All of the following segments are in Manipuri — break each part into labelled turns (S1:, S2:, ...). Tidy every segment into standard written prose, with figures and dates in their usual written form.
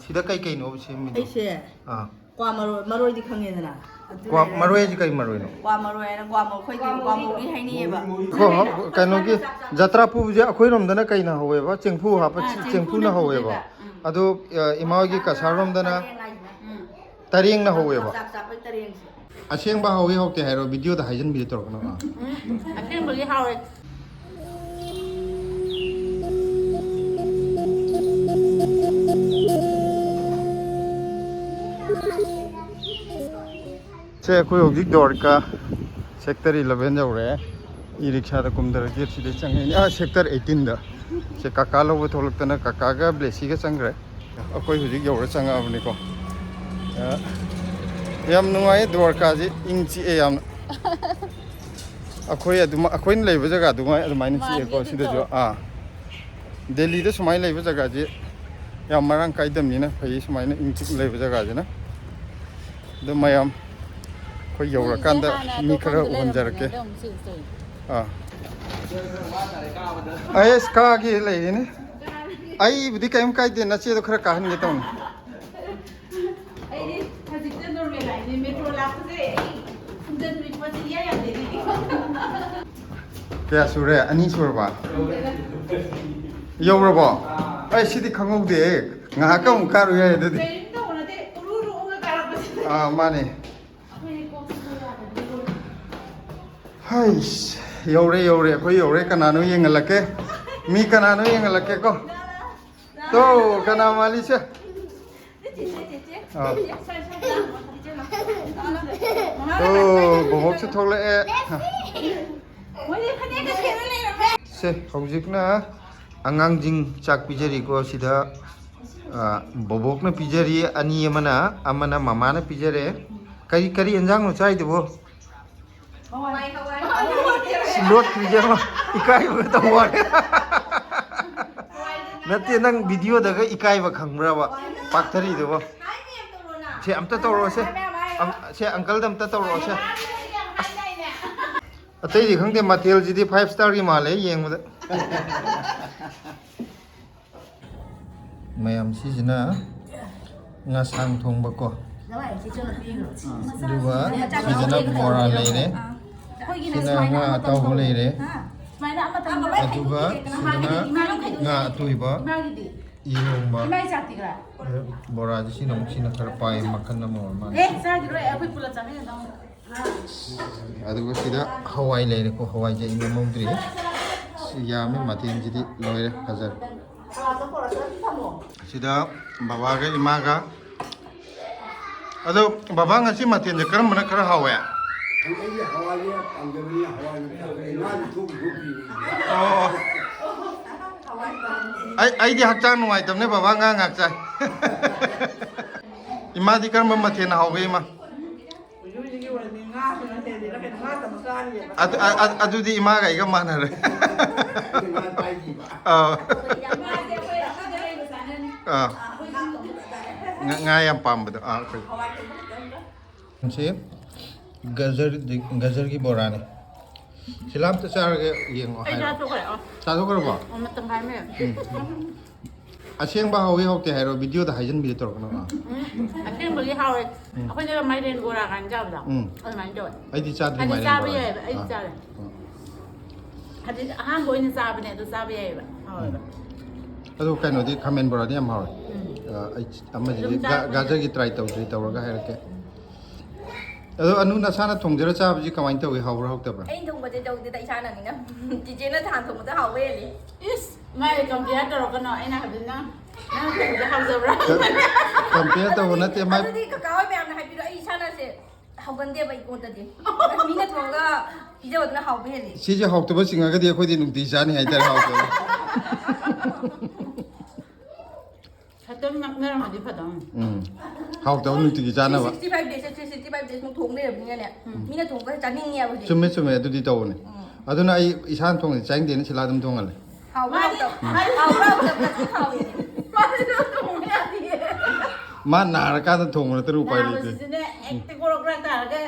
S1: Sida kai kai no semi.
S2: Ai se. Kwa maroi di khange dana.
S1: Kwa maroi ji kai maroi no.
S2: Kwa maroi na kwa mo khoi di kwa mo ri haini ba.
S1: Ko kai no ki jatra pu je akhoi rom dana kai na howe ba chengpu ha pa chengpu na howe ba. Ado ima gi kasar rom dana tareng na howe ba. Aseng ba howe hokte hairo video da haijan bi tor kana.
S2: Aseng ba gi hawe.
S1: Se koi hojik dorka sector 11 jaure e-rickshaw da kumdar ge side changai sector 18 da se kaka lo tholak tana kaka ga blesi ga changre akoi hojik jaure changa abni ko yam nungai dorka ji ingchi e yam akoi aduma akoi ne leiba jaga dungai adumai ni chi ko sida jo Delhi da sumai leiba jaga ji yam marang kai dam ni na phai sumai na ingchi leiba jaga ji na do mayam ko yora kanda mi khara honjarake ai ska gi lei ne ai budi kaim kai de na che do khara kahan ge ton
S2: ai ni hajik de normal ai ni metro la se sundan mi pasi ya de ni
S1: kya sure ani sure ba yora ba ai sidi khangau de nga ka un karu ya de mane hai yore ko yore kana no yengalake mi kana no yengalake ko to kana mali se to bohok se thole se hojikna angang jing chak pijari ko sida bobok na pijari ani amana mama na pijare kari enjang no chai debo Silot pijama ikai ba tawa nate nang video daga ikai ba khangbra ba pakthari debo che amta tawro se uncle dam ta tawro se atai di khangte matel ji di 5 star gi male yengda mayam si jina nga sang thong ba ko duba si jina bora leire sina nga taw leire aduga sina nga tuiba iromba bora ji sina sina khar pai makhan na mo ma aduga sida hawai leire ko hawai je inga mondri yame matin jidi loire hajar sida baba ga imaga ado baba ngasi matin je karam mana kara hawa ai di hakchang nuai tamne baba nga ngak chai ima di karam matin hawa ima adu di ima ga iga mana re nga yang pam betul si gajar ki bora ne silam ta char ge yeng o hai cha to kar ba aseng ba hawi hok te hairo video da haijan bi tor kana
S2: aseng ba gi hawi akhoi ne mai den bora kan ja ba ai man do
S1: ai di cha mai den bora
S2: ai cha le hadi han bo ni sa ba ne do sa ba ye ba
S1: ado kai no di comment bora di am hawi ai amma ji gajar ki try tawra ga hairake ado anu nasana thongjera cha ji kamai taw wi hawra hok ta ba
S3: ai thong ba je jong de ta isana ni na ji je na than thong ta haw we li
S2: is mai compare to ka no ai na habin na na haw zabra
S1: compare to na te mai
S3: adi ka ka me am na hai bi ai isana se haw ban de ba I ko ta de mi na thong ga pi je na haw be li
S1: si je hok to ba singa ga di khoi di nungti sa ni hai tar hok to
S2: hatam nak na ma di phadam
S1: hok to nungti gi jana ba
S3: 65 days 65 days mu thong le bi ne mi na thong ga cha ning ya ba
S1: chumme chumme adu di taw ne aduna ai isan thong ni chang de ni sila dum thong ale
S3: haw ba ta haw ba ta ka haw ni ma de thong ya di
S1: ma na ra ka thong na tru pai li
S2: te ne ekte ko ra ta ga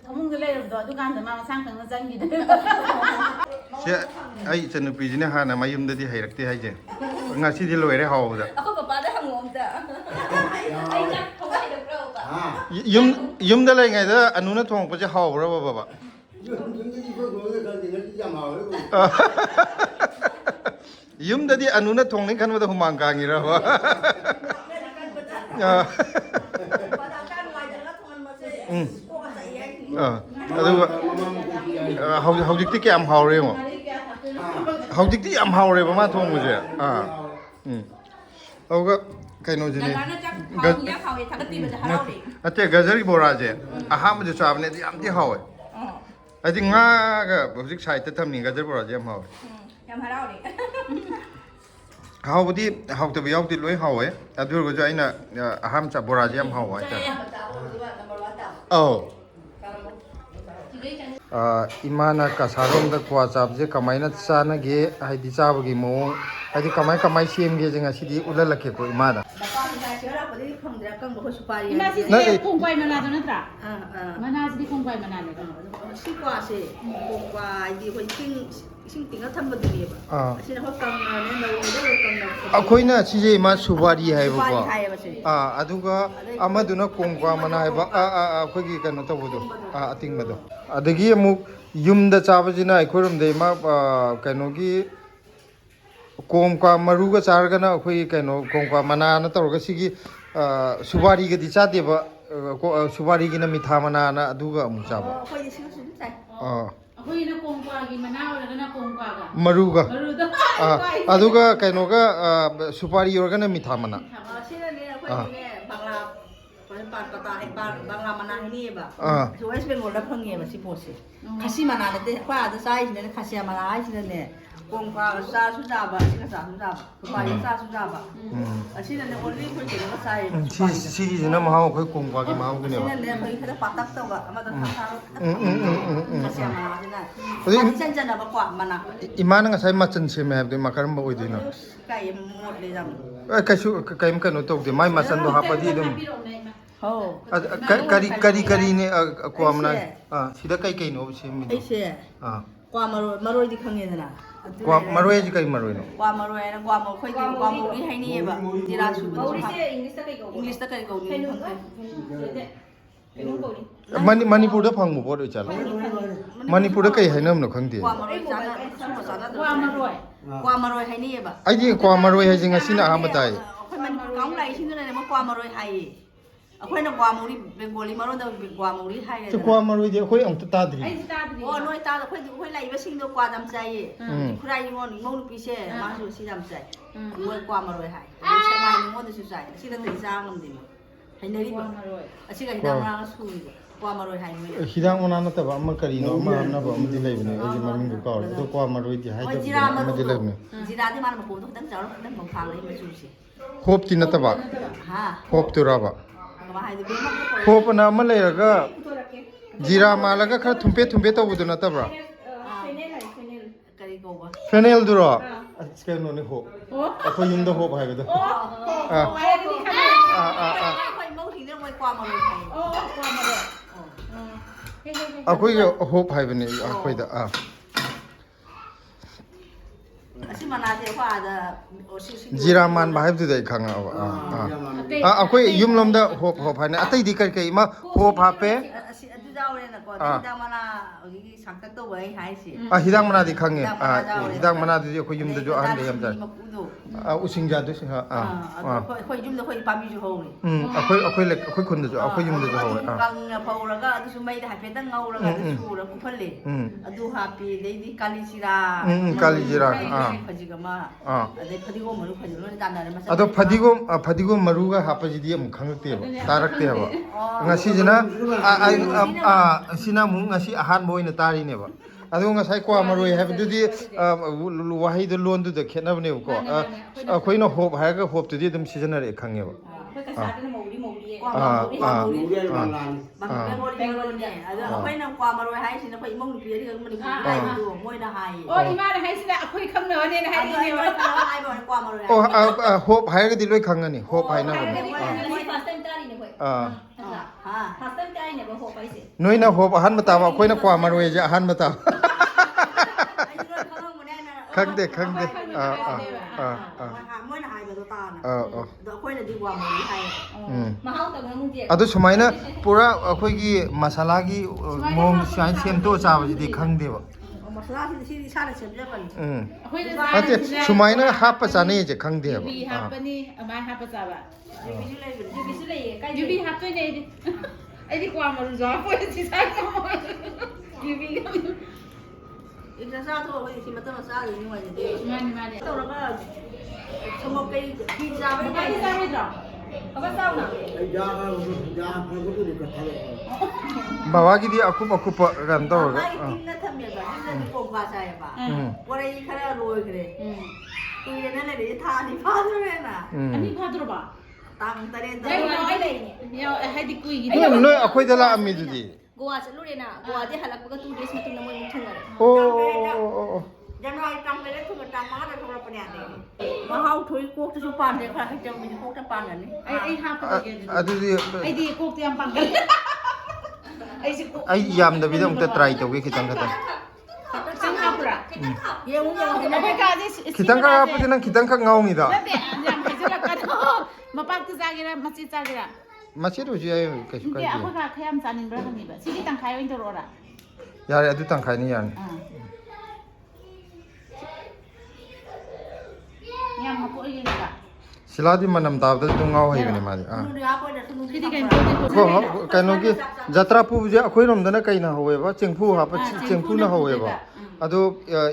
S2: thamung le do du kan ma sang thang na jang gi de
S1: se ai chanu pi ji ne ha na mayum da di hai rakte hai je nga si di loi re haw da
S3: ako papa da hangom ta ai chắc không có được đâu cả
S1: ยุมได้เลยไงเด้ออันนู้นทองไปจะเห่าแล้วบ่บ่ยุมได้ดิอันนู้นทองนี่คันว่าหุมังกางี้แล้ววะ hꯧ직티 꽤 안 하오래요. hꯧ직티 안 하오래 봐 마통 뭐지? 어가 그노지네. 어때 가저리 보라제. 아하무지 잡네 얌티 하오. 아직 나가 hꯧ직 사이트 탐니 가저리 보라제 얌 하오.
S3: em hả đâu đi
S1: 하오디 하오도 비하오디 로이 하오에. 아두고 저 아이나 아함 자 보라제 얌 하오. 이마나 가사롬다 과잡제 까마이나 짜나게 하이디 짜버기 모 하이디 까마이 시엠게 제가 시디 울랄라케 고 이마다
S2: Ina si
S1: Nãy-
S2: kung quay mana to natra.
S4: À,
S2: Mana si kung quay mana le.
S4: 식과시 공과 이게 거의 싱띵가 탐버들이 봐.
S1: 아
S4: 사실 헛강나는 너무
S1: 아코이나 시제 이마 수바리 하이버고
S4: 하이 봐시.
S1: 아두가 아마두나 공과 마나 하이바 거기 그노 떠보도 아띵마도 아데기 뭐 윰다 짜버지나 아이코름데 마 그노기 공과 마루가 자르가나 거기 그노 공과 마나나 떠르가 시기 수바리가 디차데바 수바리기나 미타마나나 아두가 아무 짜바
S4: 거의 신경 쓰는 잘.
S2: Ako'y na kung kwa gi mana wala na kung kwa ga.
S1: 마루가
S2: Maru do.
S1: 아두가 그노가 수바리 요르가나 미타마나
S4: 실은 거의 방라 방라 만나니 봐.
S1: 아.
S4: 좋아해서 몰라 평이에 봐 시포시. 가시만 안 했대. 과도 사이즈는 가시만 하시는데 공과 사수자바 시가 사수자바. 그바이 사수자바. 실은 원리 폴지는 거 사이.
S1: 시리즈는 뭐 하고 거기 공부하기 뭐 하고 그네요.
S4: 실은 내가 거의 그래 바닥도가 아마도 사사로 가시만 하잖아. 진짜나 봐 과만나.
S1: 이만한 거 사이 맞춘 셈에 해도 막 그런 거 어디나.
S4: 까이 못 내장.
S1: 그래서 그까임 그노 또데 마이 맞선도 하빠디 좀.
S4: 호.
S1: 까리네 고함나. 시다 까이 노 셈이.
S4: 에이세. 과마로이디 강해잖아.
S1: 마로에지 까이 마로이노.
S4: 과마로에는 과모 거의 과모리 하이니 봐. 디라 수분.
S3: Maurice English ta kai ko
S4: 잉글리시 다 그리고 우리
S1: मणिपुरदा फंगमु bore चला मणिपुरदा कई हैनम न खंगदे
S4: 과마로이 자나 수고 자나.
S2: Kwa maroy.
S4: 과마로이 하이니 봐.
S1: आइदि क्वामरोय है जिंगा सिना हम बताए
S4: ꯑꯩꯈꯣꯏ ꯃꯅꯤꯄꯨꯔ ꯀꯥꯡ ꯂꯥꯛꯏꯁꯤꯡꯗꯨꯅꯅꯦ ꯃꯣꯏ ꯀ꯭ꯋꯥꯃꯔꯣꯏ ꯍꯥꯏꯌꯦ ꯑꯩꯈꯣꯏꯅ ꯀ꯭ꯋꯥꯃꯧꯔꯤ ꯕꯦꯡꯒꯣꯂꯤ ꯃꯔꯣꯟꯗ ꯀ꯭ꯋꯥꯃꯧꯔꯤ
S1: तो
S4: ꯍꯥꯏꯔꯦꯗꯅ
S1: क्वामरोय दे कोई अंत तादरी
S2: Ay si tadri.
S4: ꯑꯣ ꯅꯣꯏ ꯇꯥꯗ ꯑꯩꯈꯣꯏ ꯂꯥꯛꯏꯕꯁꯤꯡꯗꯣ ꯀ꯭ꯋꯥ ꯌꯥꯝ ꯆꯥꯏꯌꯦ ꯈꯨꯔꯥꯏ ꯅꯤꯉꯣꯜ ꯏꯃꯧ ꯅꯨꯄꯤꯁꯦ ꯃꯥꯁꯨ ꯁꯤ ꯌꯥꯝ ꯆꯥꯏ ꯃꯣꯏ ꯀ꯭ꯋꯥꯃꯔꯣꯏ ꯍꯥꯏ ꯑꯗꯩ ꯁꯦꯛꯃꯥꯏ ꯅꯤꯉꯣꯜꯗꯁꯨ ꯆꯥꯏ ꯑꯁꯤꯗ ꯀꯔꯤ ꯆꯥ ꯉꯝꯗꯦ ꯃꯣꯏ ꯍꯩꯅꯔꯤꯕ ꯑꯁꯤꯒ ꯍꯤꯗꯥꯛ ꯃꯅꯥꯒ ꯁꯨꯔꯤꯕ ꯀ꯭ꯋꯥꯃꯔꯣꯏ ꯍꯥꯏ ꯃꯣꯏꯅ
S1: हिदांग मना नतबा अमा करिनो अमा हमनबा अमदि लैबने एजि ममिंग को कावले तो क्वामरोय दि हाइ
S4: ꯍꯣꯏ
S1: दब
S4: ꯖꯤꯔꯥ
S1: अमदि
S4: ꯃꯔꯨꯗꯣ
S1: लैबने
S4: ꯖꯤꯔꯥꯗꯤ ꯃꯥꯅ ꯃꯀꯣꯟꯗꯣ ꯈꯤꯇꯪ ꯆꯥꯎꯔ ꯈꯤꯇꯪ ꯃꯪꯐꯥ ꯂꯩ ꯃꯆꯨꯁꯦ
S1: होप ति नतबा
S4: ꯍꯥ
S1: होप तुराबा
S4: ꯀꯃꯥꯏ ꯍꯥꯏꯗꯤ ꯕꯦꯝꯃ
S1: होप ना अमा लेरगा जीरा मालगा खर थुम्पे थुम्पे तबुदु नतबा
S4: ꯀꯔꯤ ꯀꯧꯕ
S1: फेनेल दुरो स्केनो ने होप
S2: Oh.
S1: अखो युमदा होप हाइबदो
S2: Oh. Ay ni kami.
S4: ꯑꯩꯈꯣꯏ ꯃꯧꯁꯤꯡꯗ ꯃꯣꯏ ꯀ꯭ꯋꯥꯃꯔꯣꯏ ꯍꯥꯏ
S2: Oh, kwa maroy.
S1: अखोय होप हाइबने अखोयदा
S4: ꯑꯁꯤ ꯃꯅꯥꯁꯦ ꯑꯩꯈꯣꯏ ꯑꯥꯗ
S1: जीरा मान बाहाइबदु दे खांगा अखोय युमलमदा होप होप हाइने अतैदि कई कई मा होप हापे
S4: ꯑꯁꯤ ꯑꯗꯨ ꯌꯥꯎꯔꯦꯅꯀꯣ ꯍꯤꯗꯥꯛ ꯃꯅꯥ ꯍꯧꯖꯤꯛꯀꯤ ꯁꯥꯡꯇꯛ ꯇꯧꯕ ꯑꯩ ꯍꯥꯏꯁꯤ
S1: हिदांग मनादि खांगे हिदांग मनादि अखोय युमदा जो आन दे यम जा
S4: ꯃꯀꯨꯗꯣ
S1: उसिंग जादु सिंहा
S4: ꯑꯩꯈꯣꯏ ꯌꯨꯝꯗ ꯑꯩꯈꯣꯏ ꯄꯥꯝꯕꯤꯁꯨ ꯍꯧꯔꯤ
S1: अखोय खुंदजो अखोय युमदजो हवे
S4: ꯀꯪꯅ ꯐꯧꯔꯒ ꯑꯗꯨꯁꯨ ꯃꯩꯗ ꯍꯥꯏꯐꯦꯠꯇꯪ ꯉꯧꯔꯒ ꯑꯗꯨ ꯁꯨꯔ ꯀꯨꯞꯍꯜꯂꯦ ꯑꯗꯨ ꯍꯥꯞꯄꯤ ꯑꯗꯩꯗꯤ ꯀꯥꯂꯤ ꯖꯤꯔꯥ
S1: काली जीरा
S4: ꯈꯖꯤꯛ ꯑꯃ
S1: ꯑꯥ
S4: ꯑꯗꯩ ꯐꯗꯤꯒꯣꯝ ꯃꯔꯨ ꯈꯖꯤꯛ ꯂꯣꯏꯅ ꯇꯥꯟꯅꯔꯦ ꯃꯆꯜ
S1: अदो फदिगोम मरुगा हापजिदि अमु खंगतेबो तारक्तेबो ngasiजना सिना मु ngasi ahan boina tarineba adu ngasai kwa maroi habdudi wahai de lon du de khenabne ko akoina hope haga hope tudi dum seasonare khangeba
S2: Ako'y kasada na mauli mauli.
S4: ꯕꯦꯡꯒꯣꯂꯤꯅꯦ ꯑꯗꯣ ꯑꯩꯈꯣꯏꯅ ꯀ꯭ꯋꯥ ꯃꯔꯣꯏ ꯍꯥꯏꯁꯤꯅ ꯑꯩꯈꯣꯏ ꯏꯃꯧ ꯅꯨꯄꯤ ꯑꯗꯨꯒ ꯃꯅꯤꯄꯨꯔꯤ ꯍꯥꯏꯕꯗꯣ ꯃꯣꯏꯅ ꯍꯥꯏꯌꯦ
S2: Oh, imana hay sila ako'y kangnawan na hay
S4: ꯑꯗꯣ ꯑꯩ
S2: ni.
S4: ꯃꯣꯏ ꯈꯔ ꯍꯥꯏꯕ ꯋꯥꯅꯤ ꯀ꯭ꯋꯥ ꯃꯔꯣꯏ
S1: oh hope haga di loi khangani hope haina
S3: English first time tari ne koi
S4: ꯍꯥ
S3: first time tari ne ba ho pai se
S1: noina hope ahan mata ba koina kwa maroi je ahan mata
S4: ꯑꯩꯁꯨ ꯂꯣꯏ ꯈꯪꯉꯝꯕꯅꯦ
S1: khangde
S4: ꯃꯣꯏꯅ ꯍꯥꯏꯕꯗꯣ ꯇꯥꯅ ꯑꯗꯣ ꯑꯩꯈꯣꯏꯅꯗꯤ ꯀ꯭ꯋꯥ ꯃꯔꯣꯏ ꯍꯥꯏꯌꯦ
S1: ꯑꯗꯨ ꯁꯨꯃꯥꯏꯅ ꯄꯨꯔꯥ ꯑꯩꯈꯣꯏꯒꯤ ꯃꯁꯥꯂꯥꯒꯤ ꯃꯑꯣꯡ ꯁꯨꯃꯥꯏꯅ ꯁꯦꯝꯗꯣꯛꯑ ꯆꯥꯕꯁꯤꯗꯤ ꯈꯪꯗꯦꯕ
S4: ꯃꯁꯂꯥꯁꯤꯗꯤ ꯁꯤꯗꯤ ꯏꯁꯥꯅ ꯁꯦꯝꯖꯕꯅꯤ
S1: ꯅꯠꯇꯦ ꯁꯨꯃꯥꯏꯅ ꯍꯥꯞꯄ ꯆꯥꯅꯩꯁꯦ ꯈꯪꯗꯦꯕ
S2: ꯌꯨꯕꯤ ꯍꯥꯞꯄꯅꯤ ꯑꯃꯥꯏ ꯍꯥꯞꯄ ꯆꯥꯕ
S4: ꯌꯨꯕꯤꯁꯨ ꯂꯩꯕꯅꯤ
S3: ꯌꯨꯕꯤꯁꯨ ꯂꯩꯌꯦ ꯀꯥꯏꯗꯦ
S2: ꯌꯨꯕꯤ ꯍꯥꯞꯇꯣꯏꯅꯦ ꯑꯩꯗꯤ ꯀ꯭ꯋꯥ ꯃꯔꯨꯁꯨ ꯍꯥꯞꯄꯣꯏ ꯁꯤ ꯆꯥꯏ ꯌꯨꯕꯤꯒ
S4: ꯏꯟꯗ ꯆꯥꯊꯣꯛꯑꯒ ꯁꯤ ꯃꯇꯝ ꯆꯥꯗꯣꯏ ꯅꯨꯡꯉꯥꯏꯖꯗꯦ
S2: ꯃꯥꯅꯤ ꯃꯥꯅꯤ
S4: ꯇꯧꯔꯒ ꯁꯪꯒꯣꯝ ꯀꯩ ꯐꯤ ꯆꯥꯕ
S2: ꯃꯄꯥꯗꯤ ꯆꯥꯔꯣꯏꯗ꯭ꯔꯣ
S3: ꯈꯕ ꯆꯥꯎꯅ
S1: ꯕꯕꯥꯒꯤꯗꯤ ꯑꯀꯨꯞ ꯑꯀꯨꯞꯄ ꯀꯩꯅꯣ ꯇꯧꯔꯒ
S4: ꯃꯥꯒꯤ ꯇꯤꯡꯅ ꯊꯝꯃꯦꯕ ꯇꯤꯡꯅꯗꯤ ꯀꯣꯡꯀꯥ ꯆꯥꯏꯌꯦꯕ ꯄꯣꯔꯩ ꯈꯔ ꯂꯣꯏꯈ꯭ꯔꯦ ꯀꯨꯏꯔꯦꯅ ꯂꯩꯔꯤꯁꯦ ꯊꯥ 2 ꯐꯥꯗꯣꯔꯦꯅ
S2: ꯑꯅꯤ ꯐꯥꯗ꯭ꯔꯣꯕ
S4: ꯇꯥꯡ 7
S3: ꯑꯩ ꯂꯩꯅꯦ
S2: ꯍꯥꯏꯗꯤ ꯀꯨꯏꯒꯤ
S1: ꯅꯣꯏ ꯑꯩꯈꯣꯏꯗ ꯂꯥꯛꯑꯝꯃꯤꯗꯨꯗꯤ
S3: ꯒꯣꯋꯥ ꯆꯠꯂꯨꯔꯦꯅ ꯒꯣꯋꯥꯗꯤ ꯍꯜꯂꯛꯄꯒ 2 days ꯃꯇꯨꯡꯗ ꯃꯣꯏ ꯑꯃꯨꯛ ꯊꯨꯡꯉꯔꯦ
S1: ꯑꯣ
S4: ꯖꯅꯋꯥꯔꯤ ꯇꯥꯡ 7 ꯊꯨꯡꯉ ꯇꯥꯡ 5ꯗ ꯊꯣꯛꯂꯛꯄꯅꯦ ꯃꯍꯥꯎ ꯊꯣꯏ ꯀꯣꯛꯇꯁꯨ ꯄꯥꯟꯗꯦ ꯈꯔ ꯍꯩꯇꯕꯅꯤ ꯀꯣꯛꯇ ꯄꯥꯟꯒꯅꯤ
S2: ꯑꯩ ꯍꯥꯞꯄꯒꯦ
S1: ꯑꯗꯨꯗꯤ
S2: ꯑꯩꯗꯤ ꯀꯣꯛꯇꯤ ꯌꯥꯝ ꯄꯥꯡꯒꯜꯂꯦ ꯑꯩꯁꯦ ꯀꯣꯛ
S1: ꯑꯩ ꯌꯥꯝꯗꯕꯤꯗ ꯑꯃꯨꯛꯇ ꯇ꯭ꯔꯥꯏ ꯇꯧꯒꯦ ꯈꯤꯇꯪ ꯈꯤꯇꯪ
S2: ꯈꯤꯇꯪ ꯍꯥꯞꯄ꯭ꯔꯥ
S4: ꯌꯦꯡꯉꯨ
S2: ꯑꯩꯈꯣꯏ ꯀꯥꯁꯦ
S1: ꯈꯤꯇꯪ ꯈꯛ ꯍꯥꯞꯄꯗꯤ ꯅꯪ ꯈꯤꯇꯪ ꯈꯛ ꯉꯥꯎꯅꯤꯗ
S2: ꯅꯠꯇꯦ ꯌꯥꯝ ꯍꯩꯖꯤꯜꯂꯛꯀꯅꯣ ꯃꯄꯥꯛꯇ ꯆꯥꯒꯦꯔꯥ ꯃꯆꯦꯠ ꯆꯥꯒꯦꯔꯥ
S1: ꯃꯆꯦꯠ ꯑꯣꯏꯁꯨ ꯌꯥꯏ ꯀꯩꯁꯨ
S2: ꯅꯠꯇꯦ
S1: ꯀꯥꯏꯗꯦ
S2: ꯑꯩꯈꯣꯏ ꯀꯥ ꯈꯔ ꯌꯥꯝ ꯆꯥꯅꯤꯡꯕ꯭ꯔꯥ ꯍꯪꯉꯤꯕ ꯁꯤꯗꯤ ꯇꯪꯈꯥꯏ ꯑꯣꯏꯅ ꯇꯧꯔꯛꯑꯣꯔꯥ
S1: ꯌꯥꯔꯦ ꯑꯗꯨ ꯇꯪꯈꯥꯏꯅꯤ ꯌꯥꯔꯅꯤ
S2: ꯌꯥꯝ ꯍꯥꯞꯄꯣꯛꯑꯒꯦ
S1: ꯁꯤꯂꯥꯗꯤ ꯃꯅꯝ ꯇꯥꯕꯗ ꯑꯗꯨꯝ ꯉꯥꯎ ꯍꯩꯕꯅꯦ ꯃꯥꯗꯤ
S2: ꯁꯤꯗꯤ ꯀꯩꯅꯣ ꯇꯧꯗꯦ
S1: ꯀꯩꯅꯣꯒꯤ ꯖꯇ꯭ꯔꯥ ꯄꯨꯕꯁꯦ ꯑꯩꯈꯣꯏꯔꯣꯝꯗꯅ ꯀꯩꯅ ꯍꯧꯋꯦꯕ ꯆꯦꯡꯐꯨ ꯍꯥꯞꯄ ꯆꯦꯡꯐꯨꯅ ꯍꯧꯋꯦꯕ ꯑꯗꯣ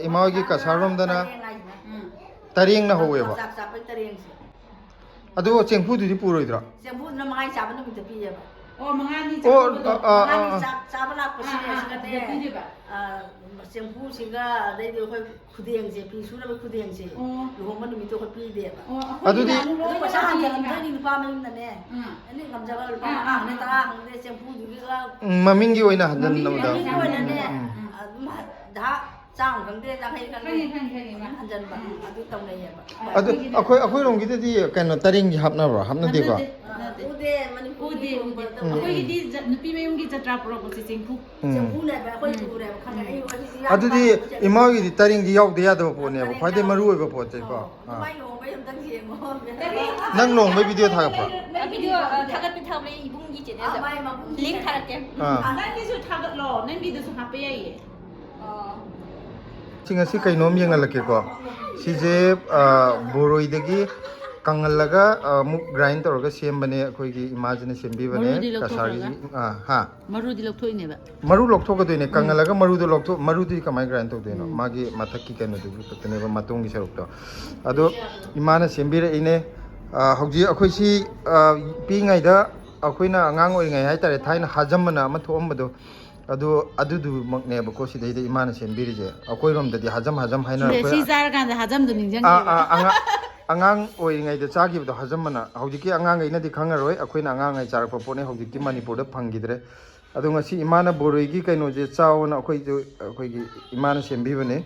S1: ꯏꯃꯥ ꯍꯣꯏꯒꯤ ꯀꯁꯥꯔꯔꯣꯝꯗꯅ ꯇꯔꯦꯡꯅ ꯍꯧꯋꯦꯕ
S4: ꯆꯥꯛ ꯆꯥꯕꯩ ꯇꯔꯦꯡꯁꯦ
S1: ꯑꯗꯣ ꯆꯦꯡꯐꯨꯗꯨꯗꯤ ꯄꯨꯔꯣꯏꯗ꯭ꯔꯣ
S4: ꯆꯦꯡꯐꯨꯗꯨꯅ ꯃꯉꯥꯏ ꯆꯥꯕ ꯅꯨꯃꯤꯠꯇ ꯄꯤꯌꯦꯕ
S2: ꯑꯣ ꯃꯉꯥꯅꯤ
S1: ꯑꯣ
S2: ꯆꯥꯛꯀꯧꯕꯗꯣ
S4: ꯃꯉꯥꯅꯤ ꯆꯥꯛ ꯆꯥꯕ ꯂꯥꯛꯄꯁꯤꯅꯦ
S2: ꯑꯗꯨꯗ ꯄꯤꯗꯣꯏꯕ
S4: ꯆꯦꯡꯐꯨꯁꯤꯒ ꯑꯗꯩꯗꯤ ꯑꯩꯈꯣꯏ ꯈꯨꯗꯦꯡꯁꯦ ꯐꯤ ꯁꯨꯅꯕ ꯈꯨꯗꯦꯡꯁꯦ ꯂꯨꯍꯣꯡꯕ ꯅꯨꯃꯤꯠꯇꯣ ꯑꯩꯈꯣꯏ ꯄꯤꯗꯦꯕ
S1: ꯑꯗꯨꯗꯤ
S4: ꯑꯗꯨ ꯄꯩꯁꯥ ꯍꯟꯖꯜꯂꯝꯗꯣꯏꯅꯤ ꯅꯨꯄꯥ ꯃꯌꯨꯝꯅꯅꯦ ꯑꯩꯅ ꯉꯝꯖꯕ ꯂꯨꯄꯥ 5 ꯍꯪꯗꯦ 10 ꯍꯪꯗꯦ ꯆꯦꯡꯐꯨꯗꯨꯒꯤꯒ
S1: ꯃꯃꯤꯡꯒꯤ ꯑꯣꯏꯅ ꯍꯟꯖꯟꯅꯕꯗ
S4: ꯃꯃꯤꯡꯒꯤ ꯑꯣꯏꯅꯅꯦ ꯑꯗꯨꯝ ꯆꯥꯝꯃ ꯈꯪꯗꯦ 50 ꯈꯪꯗꯦ ꯍꯟꯖꯟꯕ ꯑꯗꯨ ꯇꯧꯅꯩꯌꯦꯕ
S1: ꯑꯗꯨ ꯑꯩꯈꯣꯏꯔꯣꯝꯒꯤꯗꯗꯤ ꯀꯩꯅꯣ ꯇꯔꯦꯡꯁꯤ ꯍꯥꯞꯅꯕ꯭ꯔꯣ ꯍꯥꯞꯅꯗꯦꯀꯣ
S4: ꯎꯗꯦ ꯃꯅꯤꯄꯨꯔꯗꯤ
S2: ꯑꯩꯈꯣꯏꯒꯤꯗꯤ ꯅꯨꯄꯤ ꯃꯌꯨꯝꯒꯤ ꯖꯇ꯭ꯔꯥ ꯄꯨꯔꯛꯄꯁꯦ ꯆꯦꯡꯐꯨ
S4: ꯆꯦꯡꯐꯨꯅꯦꯕ ꯑꯩꯈꯣꯏ ꯄꯨꯔꯦꯕ ꯈꯪꯉꯦ
S1: ꯑꯗꯨꯗꯤ ꯏꯃꯥꯒꯤꯗꯤ ꯇꯔꯦꯡꯗꯤ ꯌꯥꯎꯗ ꯌꯥꯗꯕ ꯄꯣꯠꯅꯦꯕ ꯈ꯭ꯋꯥꯏꯗꯒꯤ ꯃꯔꯨ ꯑꯣꯏꯕ ꯄꯣꯠꯁꯦꯀꯣ
S4: ꯃꯥꯏ ꯂꯨꯍꯣꯡꯕꯩ ꯑꯝꯇꯪ ꯌꯦꯡꯉꯣ
S1: ꯅꯪ ꯂꯨꯍꯣꯡꯕꯩ ꯚꯤꯗꯤꯑꯣ ꯊꯥꯒꯠꯄ꯭ꯔꯣ
S3: ꯚꯤꯗꯤꯑꯣ ꯊꯥꯒꯠꯄꯤ ꯊꯥꯕꯅꯦ 이bun기 ꯆꯦꯅꯦꯜꯗ
S4: ꯃꯥꯏ ꯃꯕꯨꯡ
S3: ꯂꯤꯡ ꯊꯥꯔꯛꯀꯦ
S2: ꯅꯪꯒꯤꯁꯨ ꯊꯥꯒꯠꯂꯣ ꯅꯪꯒꯤꯗꯁꯨ ꯍꯥꯞꯄ ꯌꯥꯏꯌꯦ
S1: ꯁꯤ ꯉꯁꯤ ꯀꯩꯅꯣꯝ ꯌꯦꯡꯍꯜꯂꯛꯀꯦꯀꯣ ꯁꯤꯁꯦ ꯕꯣꯔꯣꯏꯗꯒꯤ ꯀꯪꯍꯜꯂꯒ ꯑꯃꯨꯛ ꯒ꯭ꯔꯥꯏꯟ ꯇꯧꯔꯒ ꯁꯦꯝꯕꯅꯦ ꯑꯩꯈꯣꯏꯒꯤ ꯏꯃꯥꯁꯤꯅ ꯁꯦꯝꯕꯤꯕꯅꯦ ꯀꯁꯥꯔꯒꯤ ꯍꯥ
S2: ꯃꯔꯨꯗꯤ ꯂꯧꯊꯣꯛꯏꯅꯦꯕ
S1: ꯃꯔꯨ ꯂꯧꯊꯣꯛꯀꯗꯣꯏꯅꯦ ꯀꯪꯍꯜꯂꯒ ꯃꯔꯨꯗꯣ ꯂꯧꯊꯣꯛ ꯃꯔꯨꯗꯤ ꯀꯃꯥꯏꯅ ꯒ꯭ꯔꯥꯏꯟ ꯇꯧꯗꯣꯏꯅꯣ ꯃꯥꯒꯤ ꯃꯊꯛꯀꯤ ꯀꯩꯅꯣꯗꯨꯒꯤ ꯈꯛꯇꯅꯦꯕ ꯃꯇꯣꯡꯒꯤ ꯁꯔꯨꯛꯇꯣ ꯑꯗꯣ ꯏꯃꯥꯅ ꯁꯦꯝꯕꯤꯔꯛꯏꯅꯦ ꯍꯧꯖꯤꯛ ꯑꯩꯈꯣꯏꯁꯤ ꯄꯤꯛꯏꯉꯩꯗ ꯑꯩꯈꯣꯏꯅ ꯑꯉꯥꯡ ꯑꯣꯏꯔꯤꯉꯩ ꯍꯥꯏꯇꯥꯔꯦ ꯊꯥꯏꯅ ꯍꯥꯖꯝꯕꯅ ꯑꯃ ꯊꯣꯛꯑꯝꯕꯗꯣ ꯑꯗꯨꯗꯨꯃꯛꯅꯦꯕꯀꯣ ꯁꯤꯗꯩꯗ ꯏꯃꯥꯅ ꯁꯦꯝꯕꯤꯔꯤꯁꯦ ꯑꯩꯈꯣꯏꯔꯣꯝꯗꯗꯤ ꯍꯥꯖꯝ ꯍꯥꯏꯅꯔꯛꯄ
S2: ꯁꯤ ꯆꯥꯔꯀꯥꯟꯗ ꯍꯥꯖꯝꯗꯣ ꯅꯤꯡꯁꯤꯡꯉꯦꯕ
S1: ꯑꯉꯥꯡ ꯑꯣꯏꯔꯤꯉꯩꯗ ꯆꯥꯈꯤꯕꯗꯣ ꯍꯥꯖꯝꯕꯅ ꯍꯧꯖꯤꯛꯀꯤ ꯑꯉꯥꯡꯈꯩꯅꯗꯤ ꯈꯪꯉꯔꯣꯏ ꯑꯩꯈꯣꯏꯅ ꯑꯉꯥꯡꯉꯩ ꯆꯥꯔꯛꯄ ꯄꯣꯠꯅꯦ ꯍꯧꯖꯤꯛꯇꯤ ꯃꯅꯤꯄꯨꯔꯗ ꯐꯪꯈꯤꯗ꯭ꯔꯦ ꯑꯗꯣ ꯉꯁꯤ ꯏꯃꯥꯅ ꯕꯣꯔꯣꯏꯒꯤ ꯀꯩꯅꯣꯁꯦ ꯆꯥꯎꯅ ꯑꯩꯈꯣꯏꯒꯤ ꯏꯃꯥꯅ ꯁꯦꯝꯕꯤꯕꯅꯦ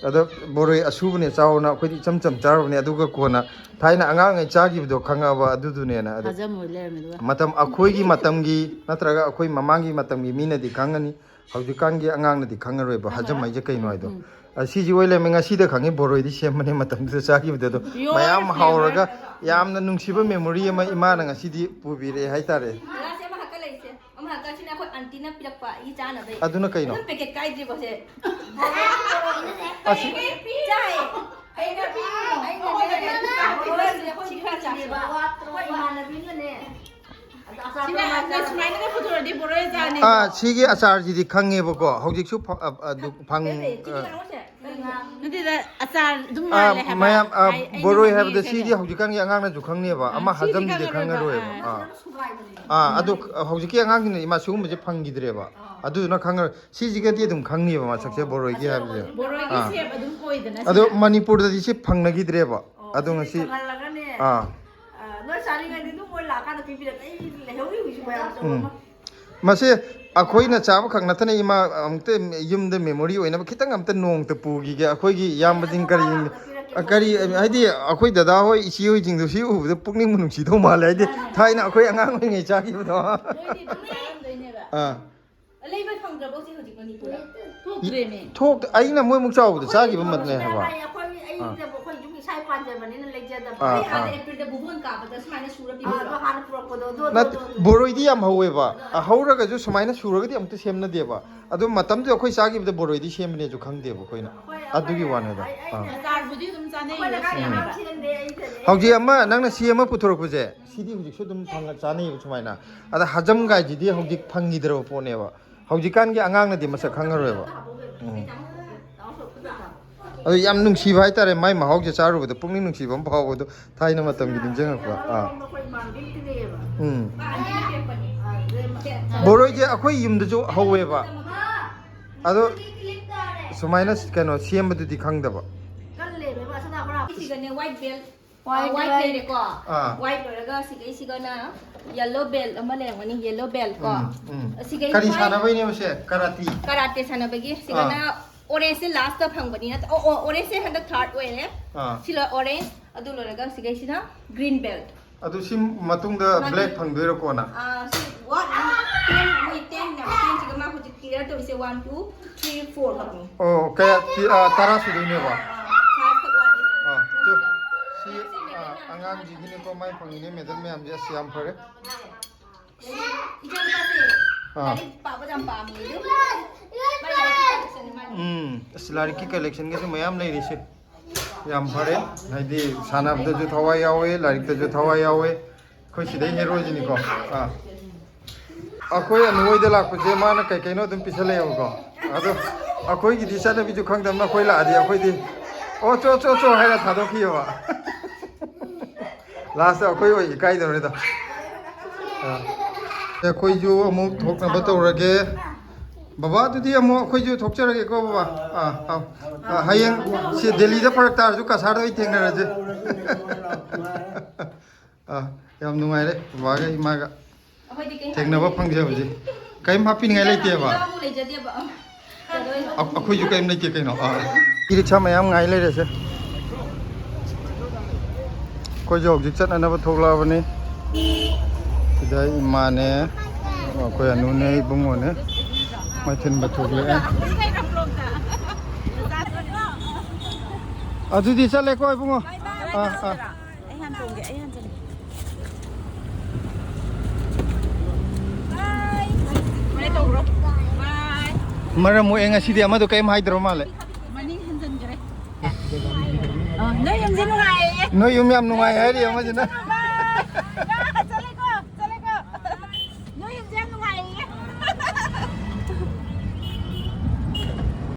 S1: ꯑꯗꯣ ꯕꯣꯔꯣꯏ ꯑꯁꯨꯕꯅꯦ ꯆꯥꯎꯅ ꯑꯩꯈꯣꯏꯗꯤ ꯏꯆꯝ ꯆꯝ ꯆꯥꯔꯨꯕꯅꯦ ꯑꯗꯨꯒ ꯀꯣꯟꯅ ꯊꯥꯏꯅ ꯑꯉꯥꯡꯉꯩ ꯆꯥꯈꯤꯕꯗோ ꯈꯪꯉꯕ ꯑꯗꯨꯗꯨꯅꯦꯅ ꯑꯗꯣ
S2: ꯍꯥꯖꯝ ꯑꯣꯏ ꯂꯩꯔꯝꯃꯦ ꯑꯗꯨꯒ
S1: ꯃꯇꯝ ꯑꯩꯈꯣꯏꯒꯤ ꯃꯇꯝꯒꯤ ꯅꯠꯇ꯭ꯔꯒ ꯑꯩꯈꯣꯏ ꯃꯃꯥꯡꯒꯤ ꯃꯇꯝꯒꯤ ꯃꯤꯅꯗꯤ ꯈꯪꯉꯅꯤ ꯍꯧꯖꯤꯛꯀꯥꯟꯒꯤ ꯑꯉꯥꯡꯅꯗꯤ ꯈꯪꯉꯔꯣꯏꯕ ꯍꯥꯖꯝ ꯍꯥꯏꯁꯦ ꯀꯩꯅꯣ ꯍꯥꯏꯗꯣ ꯁꯤꯁꯤ ꯑꯣꯏ ꯂꯩꯔꯝꯃꯦ ꯉꯁꯤꯗ ꯈꯪꯉꯤ ꯕꯣꯔꯣꯏꯗꯤ ꯁꯦꯝꯕꯅꯦ ꯃꯇꯝꯗꯨꯗ ꯆꯥꯈꯤꯕꯗꯣ ꯑꯗꯣ ꯃꯌꯥꯝ ꯍꯥꯎꯔꯒ ꯌꯥꯝꯅ ꯅꯨꯡꯁꯤꯕ ꯃꯦꯃꯣꯔꯤ ꯑꯃ ꯏꯃꯥꯅ ꯉꯁꯤꯗꯤ ꯄꯨꯕꯤꯔꯛꯑꯦ ꯍꯥꯏꯇꯥꯔꯦ
S3: ꯒ꯭ꯂꯥꯁ ꯑꯃ ꯍꯛꯀ ꯂꯩꯁꯦ ꯑꯃ ꯍꯛꯀꯁꯤꯅ ꯑꯩꯈꯣꯏ ꯑꯟꯇꯤꯅ ꯄꯤꯔꯛꯄ ꯑꯩ ꯆꯥꯅꯕꯩ
S1: ꯑꯗꯨꯅ ꯀꯩꯅꯣ
S3: ꯑꯗꯨꯝ ꯄꯦꯀꯦꯠ ꯀꯥꯏꯗ꯭ꯔꯤꯕꯁꯦ
S1: ꯑꯁꯤ
S3: ꯆꯥꯏ
S2: ꯁꯨꯃꯥꯏꯅꯒ ꯄꯨꯊꯣꯔꯗꯤ ꯕꯣꯔꯣꯏ ꯆꯥꯅꯤ
S1: ꯁꯤꯒꯤ ꯑꯆꯥꯔꯁꯤꯗꯤ ꯈꯪꯉꯦꯕꯀꯣ ꯍꯧꯖꯤꯛꯁꯨ ꯐꯪ
S2: ꯅꯠꯇꯦꯗ ꯑꯆꯥꯔ ꯑꯗꯨꯝ ꯃꯥꯜꯂꯦ ꯍꯥꯏꯕ
S1: ꯃꯌꯥꯝ ꯕꯣꯔꯣꯏ ꯍꯥꯏꯕꯗ ꯁꯤꯗꯤ ꯍꯧꯖꯤꯛꯀꯥꯟꯒꯤ ꯑꯉꯥꯡꯅꯁꯨ ꯈꯪꯅꯦꯕ ꯑꯃ
S2: ꯁꯤꯗꯤ
S1: ꯍꯥꯖꯝꯗꯨꯗꯤ
S2: ꯈꯪꯉꯔꯣꯏꯕ.
S1: ꯈꯪꯉꯔꯣꯏꯕ ꯑꯗꯣ ꯍꯧꯖꯤꯛꯀꯤ ꯑꯉꯥꯡꯁꯤꯡꯅ ꯏꯃꯥ ꯁꯤꯒꯨꯝꯕꯁꯦ ꯐꯪꯈꯤꯗ꯭ꯔꯦꯕ ꯑꯗꯨꯗꯨꯅ ꯈꯪꯉꯔꯣꯏ ꯁꯤꯁꯤꯒꯗꯤ ꯑꯗꯨꯝ ꯈꯪꯅꯦꯕ ꯃꯁꯛꯁꯦ ꯕꯣꯔꯣꯏꯒꯤ ꯍꯥꯏꯕꯁꯦ
S2: ꯕꯣꯔꯣꯏꯒꯤ ꯁꯦꯞ ꯑꯗꯨꯝ ꯑꯣꯏꯗꯅ
S1: ꯑꯗꯣ ꯃꯅꯤꯄꯨꯔꯗꯗꯤ ꯁꯤ ꯐꯪꯅꯈꯤꯗ꯭ꯔꯦꯕ ꯑꯗꯣ ꯉꯁꯤ
S4: ꯅꯣꯏ ꯆꯥꯅꯤꯡꯉꯩꯗꯤ ꯑꯗꯨꯝ ꯃꯣꯏ ꯂꯥꯛꯀꯥꯟꯗ ꯄꯤꯕꯤꯔꯛ ꯑꯩ ꯂꯩꯍꯧꯔꯤ ꯍꯧꯖꯤꯛ ꯃꯌꯥꯝ ꯑꯆꯧꯕ
S1: ꯃꯁꯤ ꯑꯩꯈꯣꯏꯅ ꯆꯥꯕ ꯈꯛ ꯅꯠꯇꯅ ꯏꯃꯥ ꯑꯃꯨꯛꯇ ꯌꯨꯝꯗ ꯃꯦꯃꯣꯔꯤ ꯑꯣꯏꯅꯕ ꯈꯤꯇꯪ ꯑꯝꯇ ꯅꯣꯡꯇ ꯄꯨꯈꯤꯒꯦ ꯑꯩꯈꯣꯏꯒꯤ ꯏꯌꯥꯝꯕꯁꯤꯡ ꯀꯔꯤ ꯍꯥꯏꯗꯤ ꯑꯩꯈꯣꯏ ꯗꯗꯥ ꯍꯣꯏ ꯏꯆꯦ ꯍꯣꯏꯁꯤꯡꯗꯣ ꯁꯤ ꯎꯕꯗ ꯄꯨꯛꯅꯤꯡꯕ ꯅꯨꯡꯁꯤꯗꯧ ꯃꯥꯜꯂꯦ ꯍꯥꯏꯗꯤ ꯊꯥꯏꯅ ꯑꯩꯈꯣꯏ ꯑꯉꯥꯡ ꯑꯣꯏꯔꯤꯉꯩ ꯆꯥꯈꯤꯕꯗꯣ
S3: ꯂꯩꯕ ꯐꯪꯗ꯭ꯔꯕꯣ ꯁꯤ ꯍꯧꯖꯤꯛ ꯃꯅꯤꯄꯨꯔꯗ
S2: ꯊꯣꯛꯇ꯭ꯔꯦꯅꯦ
S1: ꯑꯩꯅ ꯃꯣꯏꯃꯨꯛ ꯆꯥꯎꯕꯗ ꯆꯥꯈꯤꯕ ꯃꯇꯝꯅꯦ ꯍꯥꯏꯕ
S4: ꯑꯩꯈꯣꯏ ꯌꯨꯝꯒꯤ ꯏꯁꯥ ꯄꯥꯟꯖꯕꯅꯤꯅ ꯂꯩꯖꯗꯕ
S3: ꯑꯩ ꯑꯥꯗ ꯑꯦꯄ꯭ꯔꯤꯜꯗ ꯕꯨꯕꯣꯟ ꯀꯥꯕꯗ ꯁꯨꯃꯥꯏꯅ ꯁꯨꯔ
S4: ꯑꯗꯣ
S3: ꯄꯤꯕꯤꯔꯣ
S4: ꯍꯥꯟꯅ ꯄꯨꯔꯛꯄꯗꯣ
S1: ꯕꯣꯔꯣꯏꯗꯤ ꯌꯥꯝ ꯍꯧꯋꯦꯕ ꯍꯧꯔꯒꯁꯨ ꯁꯨꯃꯥꯏꯅ ꯁꯨꯔꯒꯗꯤ ꯑꯃꯨꯛꯇ ꯁꯦꯝꯅꯗꯦꯕ ꯑꯗꯣ ꯃꯇꯝꯗꯨꯗ ꯑꯩꯈꯣꯏ ꯆꯥꯈꯤꯕꯗ ꯕꯣꯔꯣꯏꯗꯤ ꯁꯦꯝꯕꯅꯦꯁꯨ ꯈꯪꯗꯦꯕ ꯑꯩꯈꯣꯏꯅ ꯑꯗꯨꯒꯤ ꯋꯥꯅꯤꯗ
S2: ꯑꯆꯥꯔꯕꯨꯗꯤ ꯑꯗꯨꯝ ꯆꯥꯅꯩ
S1: ꯍꯧꯖꯤꯛ ꯑꯃ ꯅꯪꯅ ꯁꯤ ꯑꯃ ꯄꯨꯊꯣꯔꯛꯄꯁꯦ ꯁꯤꯗꯤ ꯍꯧꯖꯤꯛꯁꯨ ꯑꯗꯨꯝ ꯆꯥꯅꯩꯌꯦꯕ ꯁꯨꯃꯥꯏꯅ ꯑꯗ ꯍꯖꯝꯒꯥꯏꯁꯤꯗꯤ ꯍꯧꯖꯤꯛ ꯐꯪꯈꯤꯗ꯭ꯔꯕ ꯄꯣꯠꯅꯦꯕ ꯍꯧꯖꯤꯛꯀꯥꯟꯒꯤ ꯑꯉꯥꯡꯅꯗꯤ ꯃꯁꯛ ꯈꯪꯉꯔꯣꯏꯕ ꯑꯗꯨ ꯌꯥꯝ ꯅꯨꯡꯁꯤꯕ ꯍꯥꯏꯇꯥꯔꯦ ꯃꯥꯏ ꯃꯍꯥꯎꯁꯦ ꯆꯥꯔꯨꯕꯗ ꯄꯨꯛꯅꯤꯡ ꯅꯨꯡꯁꯤꯕ ꯑꯃ ꯐꯥꯎꯕꯗꯣ ꯊꯥꯏꯅ ꯃꯇꯝꯒꯤ ꯅꯤꯡꯁꯤꯡꯉꯛꯄ ꯕꯣꯔꯣꯏꯁꯦ ꯑꯩꯈꯣꯏ ꯌꯨꯝꯗꯁꯨ ꯍꯧꯋꯦꯕ ꯑꯗꯣ ꯁꯨꯃꯥꯏꯅ ꯀꯩꯅꯣ ꯁꯦꯝꯕꯗꯨꯗꯤ ꯈꯪꯗꯕ
S3: ꯁꯤꯒꯅꯦ ꯋꯥꯏꯠ ꯕꯦꯜ ꯋꯥꯏꯠ ꯂꯩꯔꯦꯀꯣ ꯋꯥꯏꯠ ꯂꯣꯏꯔꯒ ꯁꯤꯒꯩꯁꯤꯒꯅ ꯌꯦꯜꯂꯣ ꯕꯦꯜ ꯑꯃ ꯂꯩꯔꯝꯒꯅꯤ ꯌꯦꯜꯂꯣ ꯕꯦꯜ ꯀꯣ ꯁꯤꯒꯩ
S1: ꯀꯔꯤ ꯁꯥꯟꯅꯕꯩꯅꯦꯕ ꯁꯦ ꯀꯔꯥꯇꯤ
S3: ꯀꯔꯥꯇꯦ ꯁꯥꯟꯅꯕꯒꯤ ꯁꯤꯒꯅ ꯑꯣꯔꯦꯟꯖꯁꯦ ꯂꯥꯁꯇ ꯐꯪꯕꯅꯤ ꯅꯠꯇ꯭ꯔ ꯑꯣꯔꯦꯟꯖꯁꯦ ꯍꯟꯗꯛ ꯊꯥꯔꯠ ꯑꯣꯏꯔꯦ ꯁꯤꯂ ꯑꯣꯔꯦꯟꯖ ꯑꯗꯨ ꯂꯣꯏꯔꯒ ꯁꯤꯒꯩꯁꯤꯅ ꯒ꯭ꯔꯤꯟ ꯕꯦꯜ
S1: ꯑꯗꯨ ꯁꯤ ꯃꯇꯨꯡꯗ ꯕ꯭ꯂꯦꯛ ꯐꯪꯗꯣꯏꯔꯣ ꯀꯣꯟꯅ
S3: ꯁꯤ ꯋꯥꯠ 10 ꯃꯣꯏ 10 ꯁꯤꯒ ꯃꯥ ꯍꯧꯖꯤꯛ ꯀ꯭ꯂꯤꯌꯔ ꯇꯧꯔꯤꯁꯦ 1 2 3 4 ꯈꯛꯅꯤ
S1: ꯑꯣ ꯀꯌꯥ 10 ꯁꯨꯗꯣꯏꯅꯦꯕ
S3: 5 ꯈꯛ ꯋꯥꯠꯂꯤ
S1: ꯁꯤ ꯑꯉꯥꯡꯁꯤꯒꯤꯅꯤꯀꯣ ꯃꯥꯏ ꯐꯪꯉꯤꯅꯦ ꯃꯦꯗꯜ ꯃꯌꯥꯝꯁꯦ ꯑꯁ ꯌꯥꯝ ꯐꯔꯦ
S3: ꯂꯥꯏꯔꯤꯛ ꯄꯥꯕ ꯌꯥꯝ ꯄꯥꯝꯃꯤ ꯑꯗꯨ ꯃꯥꯏ ꯂꯥꯏꯔꯤꯛꯀꯤ ꯀꯂꯦꯛꯁꯟꯅꯤ ꯃꯥꯏ
S1: ꯑꯁ ꯂꯥꯏꯔꯤꯛꯀꯤ ꯀꯂꯦꯛꯁꯟꯒꯁꯨ ꯃꯌꯥꯝ ꯂꯩꯔꯤꯁꯦ ꯌꯥꯝ ꯐꯔꯦ ꯍꯥꯏꯗꯤ ꯁꯥꯟꯅꯕꯗꯁꯨ ꯊꯋꯥꯏ ꯌꯥꯎꯋꯦ ꯂꯥꯏꯔꯤꯛꯇꯁꯨ ꯊꯋꯥꯏ ꯌꯥꯎꯋꯦ ꯑꯩꯈꯣꯏ ꯁꯤꯗꯩ ꯍꯦꯔꯣꯁꯤꯅꯤꯀꯣ ꯑꯩꯈꯣꯏ ꯑꯅꯨꯍꯣꯏꯗ ꯂꯥꯛꯄꯁꯦ ꯃꯥꯅ ꯀꯩ ꯀꯩꯅꯣ ꯑꯗꯨꯝ ꯄꯤꯁꯜꯂꯛꯑꯦꯕꯀꯣ ꯑꯗꯣ ꯑꯩꯈꯣꯏꯒꯤꯗꯤ ꯆꯠꯅꯕꯤꯁꯨ ꯈꯪꯗꯕꯅ ꯑꯩꯈꯣꯏ ꯂꯥꯛꯑꯗꯤ ꯑꯩꯈꯣꯏꯗꯤ ꯑꯣ ꯆꯣ ꯍꯥꯏꯔ ꯊꯥꯗꯣꯛꯈꯤꯑꯕ ꯂꯥꯁꯇ ꯑꯩꯈꯣꯏ ꯑꯣꯏ ꯏꯀꯥꯏꯗꯧꯔꯦꯗ ꯑꯩꯈꯣꯏꯁꯨ ꯑꯃꯨꯛ ꯊꯣꯛꯅꯕ ꯇꯧꯔꯒꯦ ꯕꯕꯥ ꯑꯗꯨꯗꯤ ꯑꯃꯨꯛ ꯑꯩꯈꯣꯏꯁꯨ ꯊꯣꯛꯆꯔꯒꯦꯀꯣ ꯕꯕꯥ ꯍꯌꯦꯡ ꯁꯤ ꯗꯦꯜꯂꯤꯗ ꯐꯔꯛ ꯇꯥꯔꯁꯨ ꯀꯁꯥꯔꯗ ꯑꯣꯏ ꯊꯦꯡꯅꯔꯁꯦ ꯌꯥꯝ ꯅꯨꯡꯉꯥꯏꯔꯦ ꯕꯕꯥꯒ ꯏꯃꯥꯒ ꯊꯦꯡꯅꯕ ꯐꯪꯖꯕꯁꯦ ꯀꯔꯤꯝ ꯍꯥꯞꯄꯤꯅꯤꯡꯉꯥꯏ ꯂꯩꯇꯦꯕ ꯑꯩꯈꯣꯏꯁꯨ ꯀꯔꯤꯝ ꯂꯩꯇꯦ ꯀꯩꯅꯣ ꯏ ꯔꯤꯛꯁꯥ ꯃꯌꯥꯝ ꯉꯥꯏ ꯂꯩꯔꯦꯁꯦ ꯑꯩꯈꯣꯏꯁꯨ ꯍꯧꯖꯤꯛ ꯆꯠꯅꯅꯕ ꯊꯣꯛꯂꯛꯑꯕꯅꯤ ꯁꯤꯗ ꯏꯃꯥꯅꯦ ꯑꯩꯈꯣই ꯑꯅꯨꯅꯦ ꯏꯕꯨꯡꯉꯣꯅꯦ ꯃꯊꯤꯟꯕ ꯊꯣꯛꯂꯛꯑꯦ ꯑꯗꯨꯗꯤ ꯆꯠꯂꯦꯀꯣ ꯏꯕꯨꯡꯉꯣ ꯃꯔꯝ ꯃꯣꯛꯑꯦ ꯉꯁꯤꯗꯤ ꯑꯃꯗꯣ ꯀꯔꯤꯝ ꯍꯥꯏꯗ꯭ꯔꯣ ꯃꯥꯜꯂꯦ
S2: ꯃꯅꯤꯡ ꯍꯟꯖꯤꯟꯈ꯭ꯔꯦ ꯅꯣꯏ ꯌꯨꯝꯁꯦ ꯅꯨꯡꯉꯥꯏꯌꯦ
S1: ꯅꯣꯏ ꯌꯨꯝ ꯌꯥꯝ ꯅꯨꯡꯉꯥꯏ ꯍꯥꯏꯔꯤ ꯑꯃꯁꯤꯅ